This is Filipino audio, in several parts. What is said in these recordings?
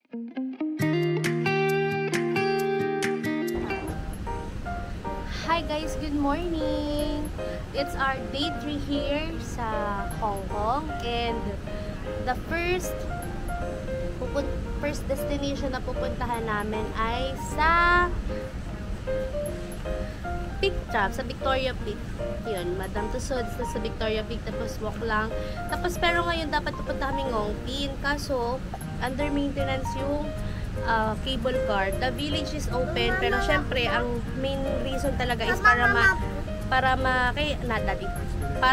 Hi guys, good morning! It's our day 3 here sa Hong Kong, and the first destination na pupuntahan namin ay sa Peak Trap, sa Victoria Peak. Yun, Madame Tussauds na sa Victoria Peak, tapos walk lang. Tapos pero ngayon dapat pupunta kami Ngong Pin, kaso under maintenance yung cable car. The village is open, pero syempre ang main reason talaga is para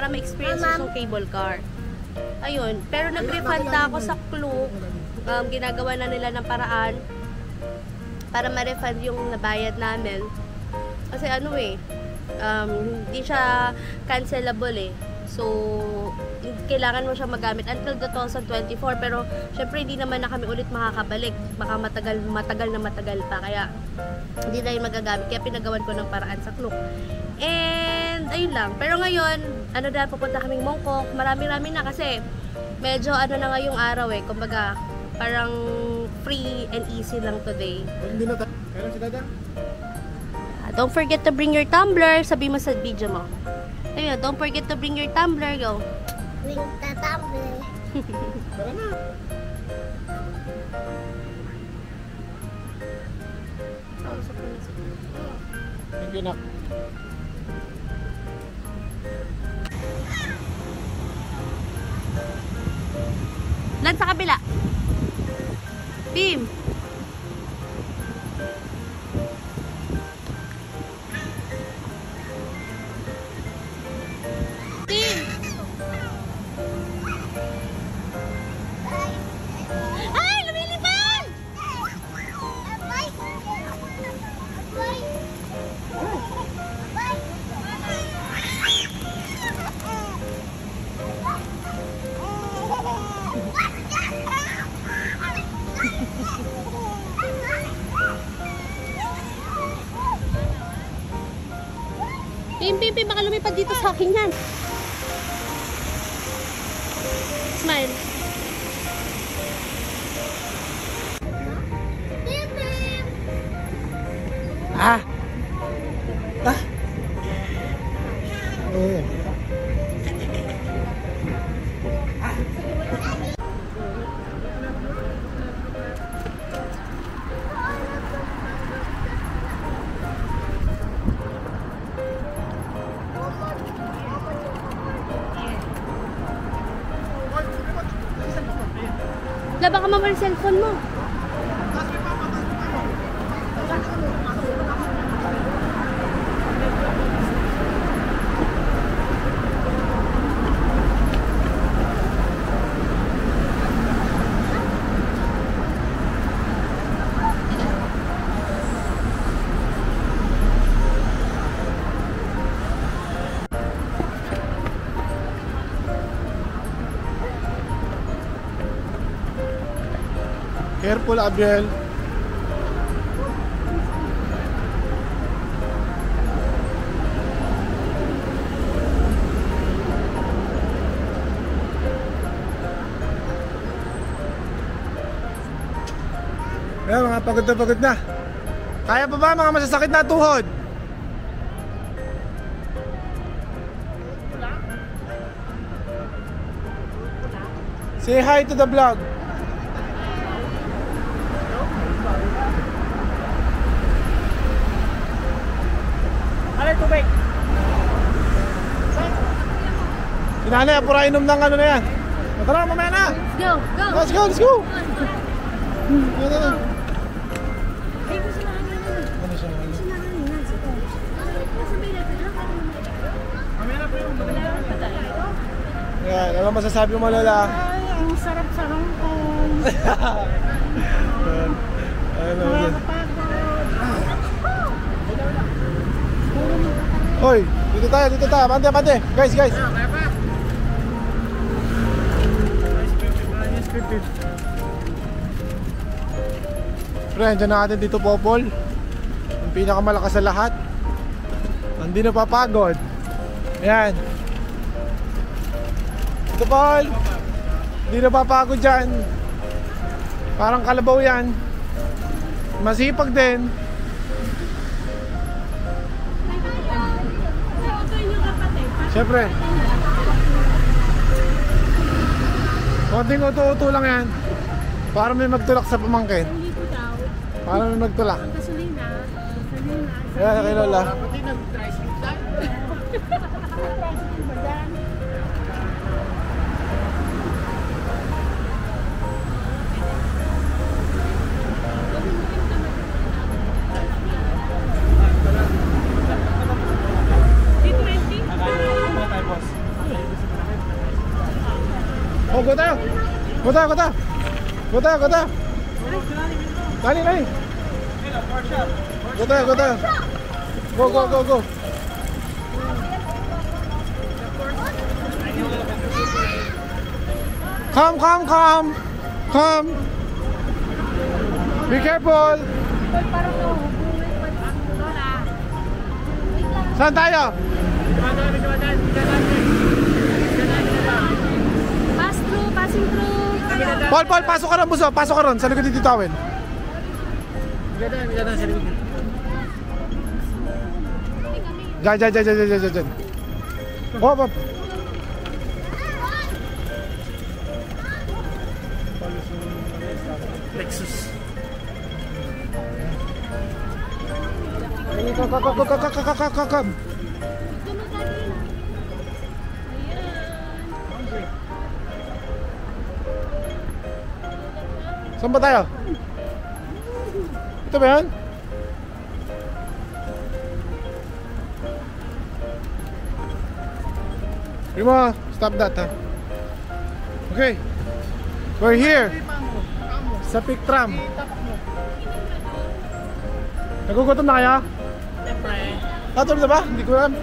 ma-experience yung cable car. Ayun, pero nag-refund na ako sa Klook. Ginagawa na nila ng paraan para ma-refund yung nabayad namin. Kasi hindi siya cancelable So, kailangan mo siya magamit until 2024. Pero, syempre, hindi naman na kami ulit makakabalik. Baka matagal pa. Kaya, hindi na yung magagamit. Kaya, pinagawan ko ng paraan sa Klook. And, ayun lang. Pero ngayon, pupunta kaming Mongkok. Marami-rami na kasi, medyo na ngayong araw kumbaga, parang free and easy lang today. Don't forget to bring your tumbler. Sabi mo sa video mo. Ayun, don't forget to bring your tumbler. Go. Bring the tumbler. Tara na. Thank you, Nak. Lan sa kabila. Bim. Pim, baka lumipad dito sa akin yan. Smile. Ah! Oh. Baka mamali cellphone mo. Careful, Abiel. Ayan, mga pagod na. Kaya pa ba mga masasakit na tuhod? Say hi to the vlog. Tubig. Si nanay, pura inom ng ano na yan. Tara, mamaya na. Let's go. Let's go. Yan, ano masasabi mo, Lola? Ay, ang sarap sa Hong Kong. Hoy, dito tayo. Pante. Guys. Friend, dyan natin dito, Popol. Ang pinakamalakas sa lahat. Hindi napapagod. Ayan. Dito, Paul. Hindi napapagod dyan. Parang kalabaw yan. Masipag din. Siyempre. Konting uto-uto lang yan. Para may magtulak sa pamangkin. Para may magtulak. Yan, kay Lola. Oh, go tayo! Go tayo, go tayo! Go tayo, go tayo! Dali, dali! Go tayo, go tayo! Go, go, go, go! Come, come, come! Come! Be careful! Saan tayo? Pass through, passing through. Paul, Paul, pasok ka ron, buso. Pasok ka ron. Sa likod ni Tito Awen. Diyan, diyan, diyan, diyan, diyan, diyan, diyan. Hop, hop. Lexus. Come. Saan ba tayo? Ito ba yan? Rima, stop that ha. Okay. We're here. Sa Pick Tram. Nagugutom na kaya? Siyempre. Natulog na ba? Hindi ko alam.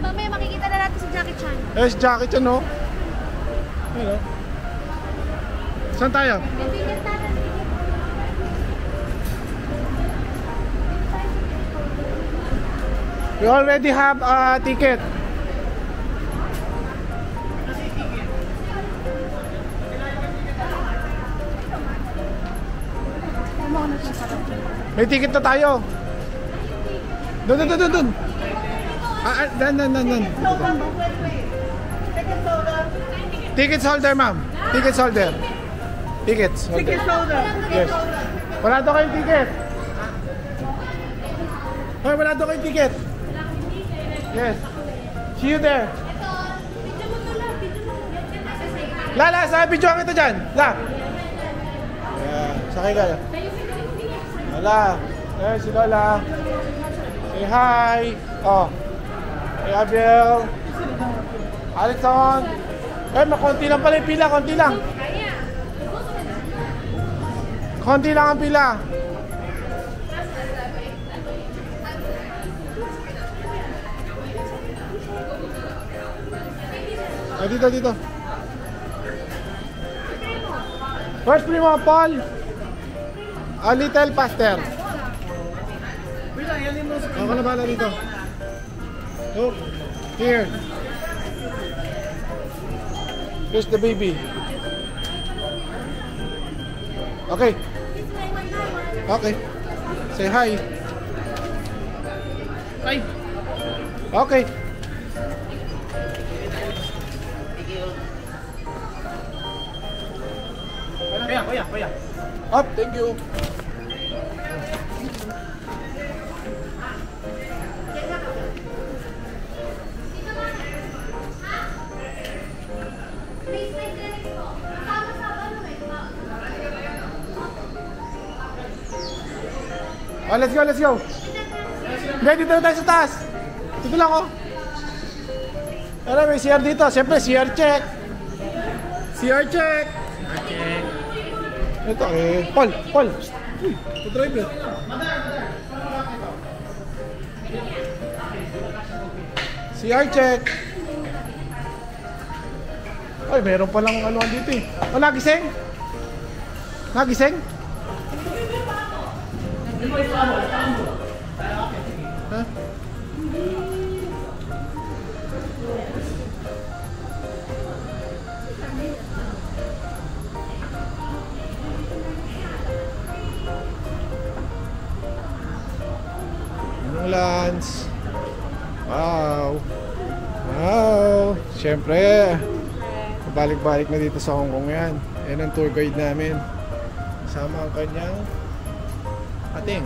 Mamaya makikita na natin si Jackie Chan. Eh, si Jackie Chan, no? Hello. Saan tayo? We already have a ticket. May ticket na tayo. Doon. Dan. Tickets holder, ma'am. Tickets holder. Tickets holder. Yes. Wala daw kayong ticket. Hoy, wala daw kayong ticket. Yes. See you there. La, sa video kita dyan. La. Yeah, sakay ka. Lola. Eh, si Lola. Say hi. Oh. Hey, Abiel. Alexon. Eh, makunti lang pala yung pila. Konti lang. Konti lang ang pila. Ah, dito. First primo, Paul. A little faster. Ako na bala dito. Oh, here. Here's the baby. Okay. Okay. Say hi. Ay! Okay. Kuya. Up, thank you. Oh, let's go. Hindi, dito na tayo sa taas. Dito lang, oh. Ano, may CR dito. Siyempre, CR check. Ito, eh. Paul. Uy, ito driver. CR check. Ay, meron palang ano dito eh. Oh, nagising? Ha? Netherlands. Wow. Wow. Siyempre, balik-balik na dito sa Hong Kong yan. Yan ang tour guide namin. Kasama ang kanyang ating.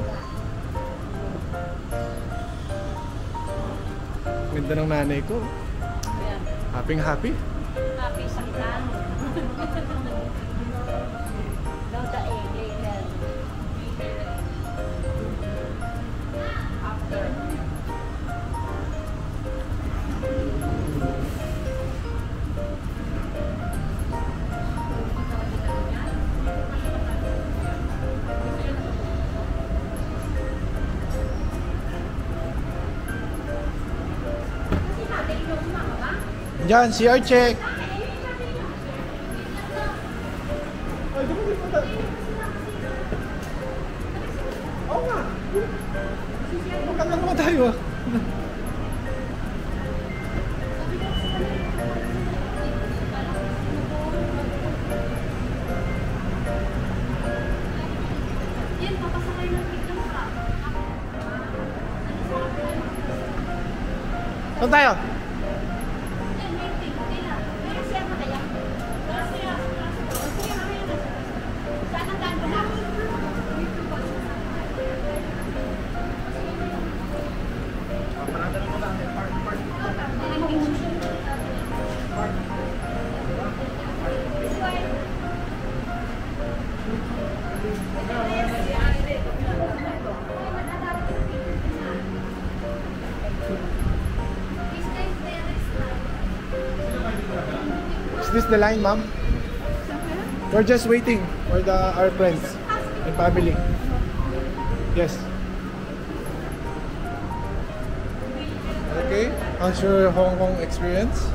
Ganda ng nanay ko. Happy. Happy sa kitan. Daw the egg. After. Diyan, CR check. Oo nga. Magkano naman tayo ah. Yan, papasakay ng tignan ka. Saan tayo? Is this the line, ma'am? We're just waiting for our friends and family. Yes. Okay. How's your Hong Kong experience?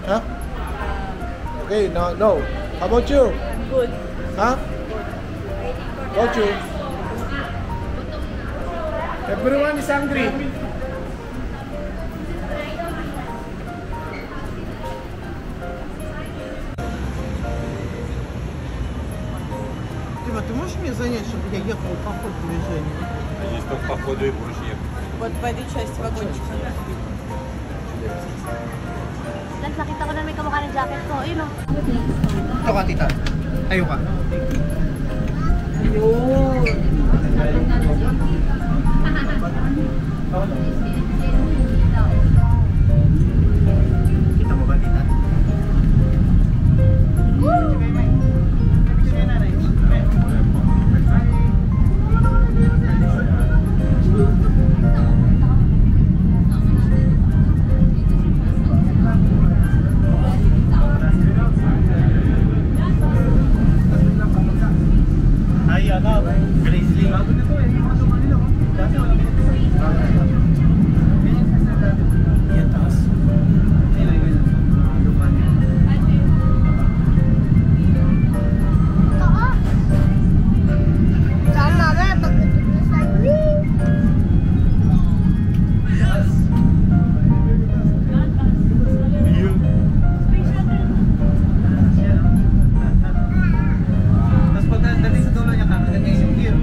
Huh? Okay. No. How about you? Good. Huh? How about you? Everyone is hungry. Ты можешь мне занять, чтобы я ехала по ходу движения? Здесь только по ходу и будешь ехать. Вот по этой части вагончика. Lance, nakita ko na may kamukha ng jacket ko. Ayun o. Ito ka, tita. Ayaw ka. Kita mo ba, tita? Ay, ano? Grizzly. Yan, taas. Sama ba? Pagdating na sa Tapos pag dating sa dulo niya, kakagat niya yung gear.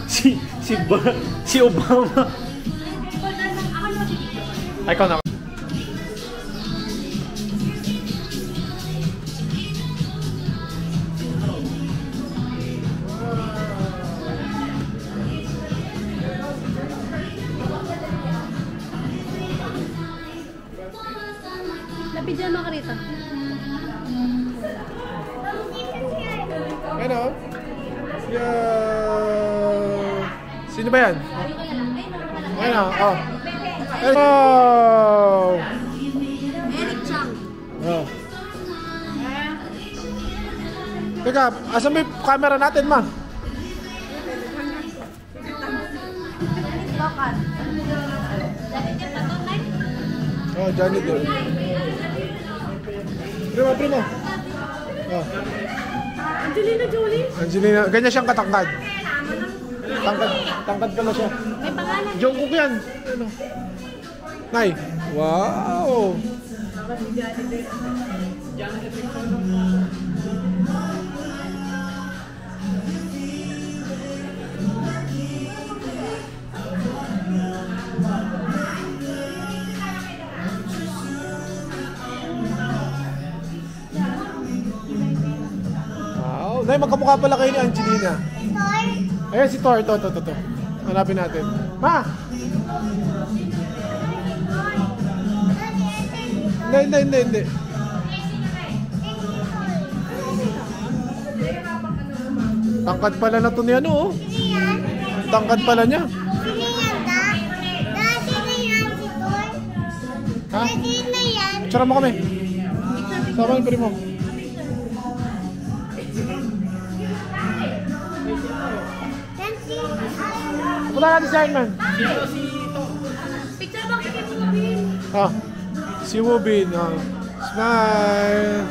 Si Obama. Ay, ikaw na. Lapidyan mo ka rito. Ano? Sino ba yan? Ano? Oh. Oh! Eric Chang. Oh. Teka, asan ba yung camera natin, ma? Bakit? Dati ka pa to, Nay? Oh, Johnny Depp. Primo. Oh. Angelina Jolie? Angelina, ganyan siyang katangkad. Tangkad pala siya. May pangalan. Jungkook yan. Ano? Nay. Wow! Wow! Nay, magkamukha pala kayo ni Angelina. Ayan si Thor. Ito. Hanapin natin. Ma! Hindi. Tangkad pala na ito ni ano, oh. Tangkad pala niya. Ha? Tsara mo kami. Sama yung primo. Punta natin si Iron Man. Picture mo kay Wubin. Ah, si Wubin. Smile.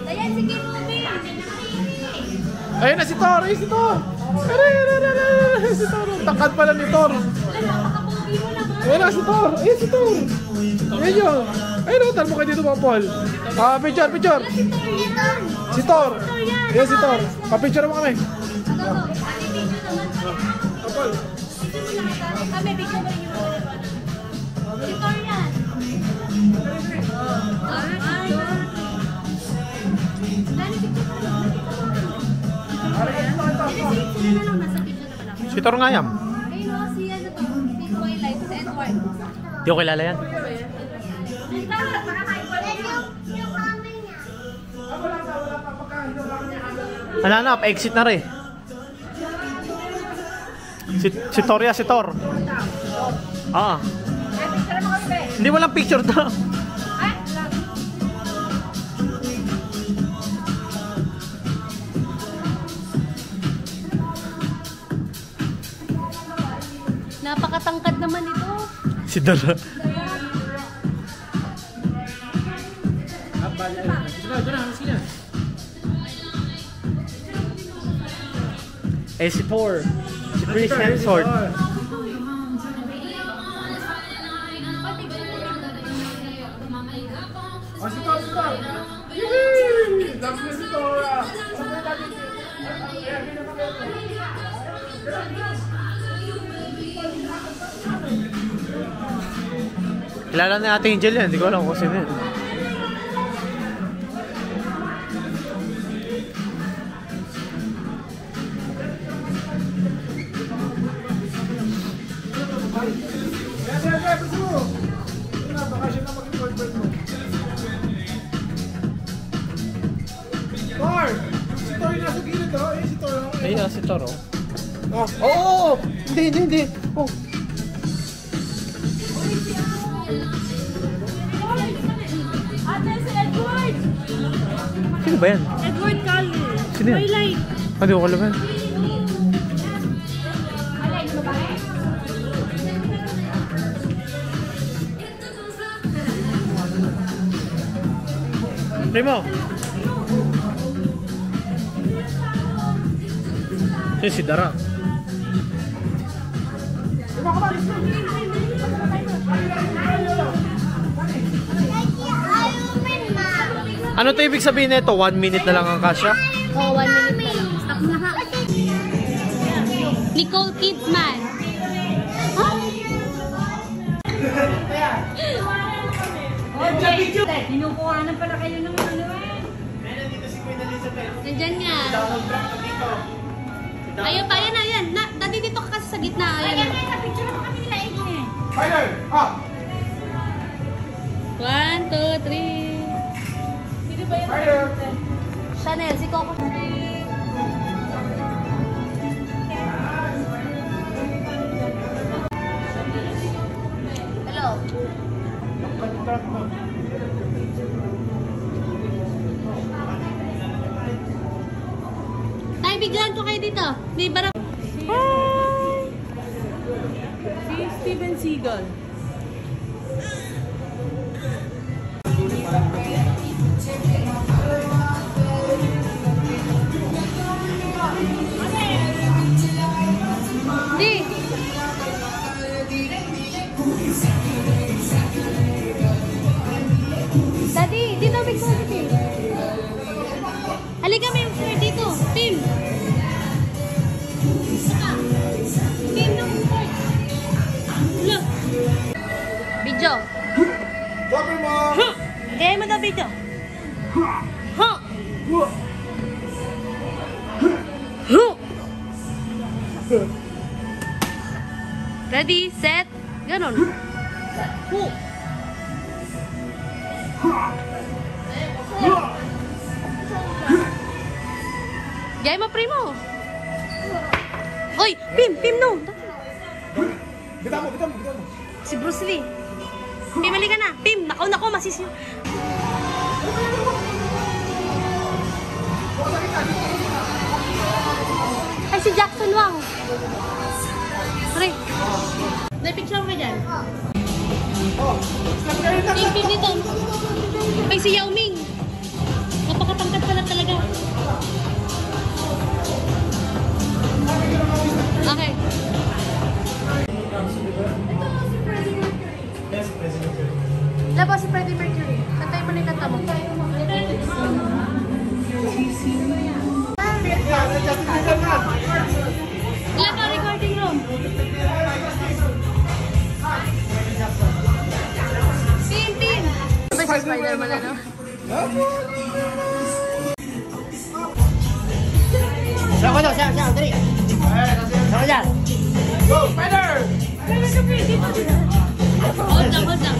Ayan si Kim Wubin. Ayun na si Thor. Ayun si Thor. Aray. Si Thor. Tangkad pala ni Thor. Napakapogi mo naman. Ayun na si Thor. Ayun si Thor. Ayun yun. Ayun o. Tal mo kayo dito mga Paul. Picture. Si Thor. Ayun si Thor. Picture mo kami. Paul. Kami, video ba yung si Thor yan? Si Thor nga yan. Ayun o, si ano to? Si Twilight, si Edward. Di ko kilala yan. Hanap, exit na rin. Si Thor. Ah. Hindi mo lang picture daw. Napakatangkad naman ito. Si Dara. Si Thor. Si Chris Hemsworth. Si Thor. Yee! Dami na si Thor. Kilala na Ate Angel yan. Hindi ko alam kung sino yan. Thor! Si Thor yung nasa gilid, oh. Si Thor. Ayun si Thor, oh. Oh! Hindi. Oh. Ate, si Edward! Sino ba yan? Edward Cullen. Sino yan? Twilight. Hindi ko alam yan. Primo! Si Dara. Ano to ibig sabihin nito? 1 minute na lang ang kasya? Oh, 1 minute na lang. Stop na ha. Nicole Kidman. Huh? Kinukuhanan pala kayo ng ano eh. Nandyan nga. Ayun pa, yan na, yan. Nandito ka kasi sa gitna. Ayun. Picture mo kami nila eh. Spider! Ah! 1, 2, 3. Spider! Chanel, si Coco. Hello. Tay, biglaan ko kayo dito. May barang. Si Steven Seagal. Di. Daddy, dito big dito. Halika may sir dito. Tim. Tim nung look. Video. Double mo! Kaya mo daw video. Ha. Ready, set, ganon. Gaya mo, primo. Oy, Pim, no. Bita mo! Si Bruce Lee. Pim, mali ka na. Pim, nako, masisiyo. Ay, si Jackson Wang. Pare. May picture mo ka dyan? Pim dito. Ay, si Yao Ming. Napakatangkad pala talaga. Okay. Labas si Freddie Mercury. Kantay mo na yung kanta mo. Ilan ka recording room? Pim! Sabay si Spider-Man na, no? Siya, dali. Siya dyan. Go, Spider! Hold lang.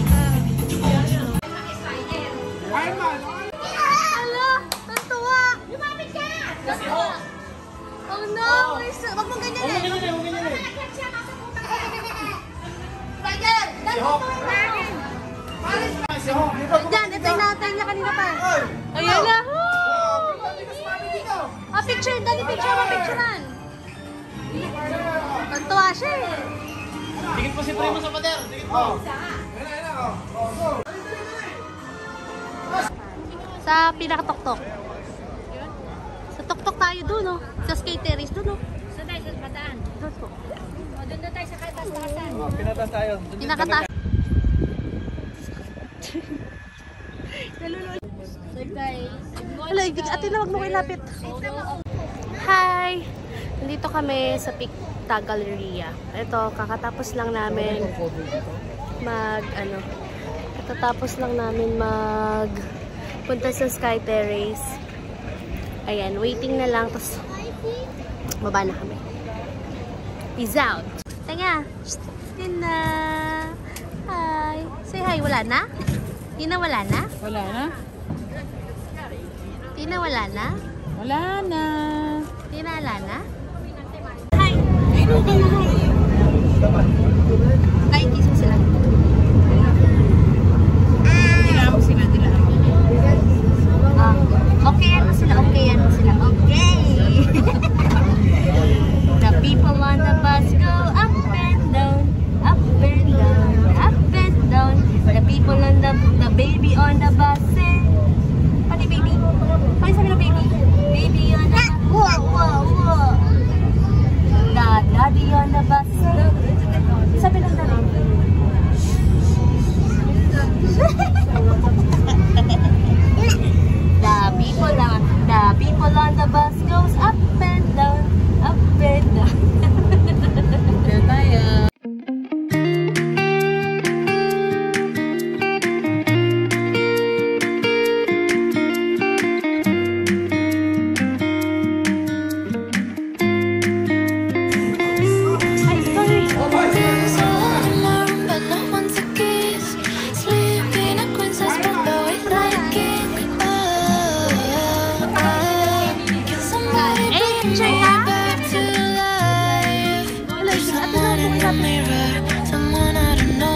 Iron Man! Hala! Tantuwa! Lumapit ka! Tantuwa! Oh no! Wag mong ganyan eh! Spider! Diyan, ito yung natin niya kanina pa. Ayan na! Picture! Dali, picture mo, picturean! Tantuwa siya eh! Dikit po si Primo sa pader. Dikit po. Sa pinakatok-tok. Sa tok-tok tayo doon, no? Sa skate terrace doon, no? Saan tayo sa bataan? Doon po. O, doon na tayo sa katas-tasan. Pinatas tayo. Pinakataas. Wala, ate na wag mo kayo lapit. Hi! Nandito kami sa Picta Galleria. Ito, kakatapos lang namin punta sa Sky Terrace. Ayan, waiting na lang. Tapos, baba na kami. Peace out! Tanga! Tina! Hi! Say hi! Wala na? Tina, wala na? Wala na? Tina, wala na? Wala na. Tina, wala na? Hi! Ay, kiss mo sila. Tinawag sila nila. Okay yan mo sila. Okay. The people on the bus go up and down, up and down, up and down. The people on the baby on the bus say, pati baby? Pati sabi na baby? Baby on the bus. The daddy on the in the mirror, someone I don't know.